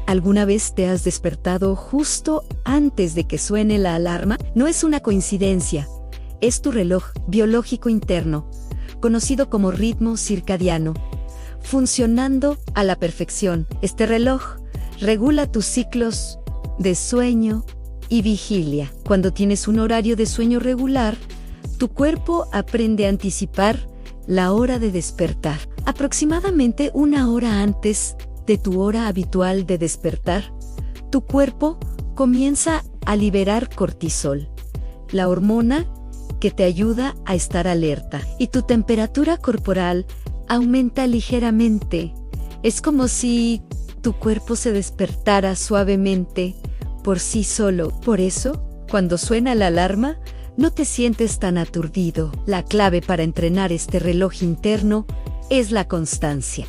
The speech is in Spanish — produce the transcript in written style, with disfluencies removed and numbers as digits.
¿Alguna vez te has despertado justo antes de que suene la alarma? No es una coincidencia, es tu reloj biológico interno, conocido como ritmo circadiano, funcionando a la perfección. Este reloj regula tus ciclos de sueño y vigilia. Cuando tienes un horario de sueño regular, tu cuerpo aprende a anticipar la hora de despertar. Aproximadamente una hora antes de tu hora habitual de despertar, tu cuerpo comienza a liberar cortisol, la hormona que te ayuda a estar alerta, y tu temperatura corporal aumenta ligeramente. Es como si tu cuerpo se despertara suavemente por sí solo. Por eso, cuando suena la alarma, no te sientes tan aturdido. La clave para entrenar este reloj interno es la constancia.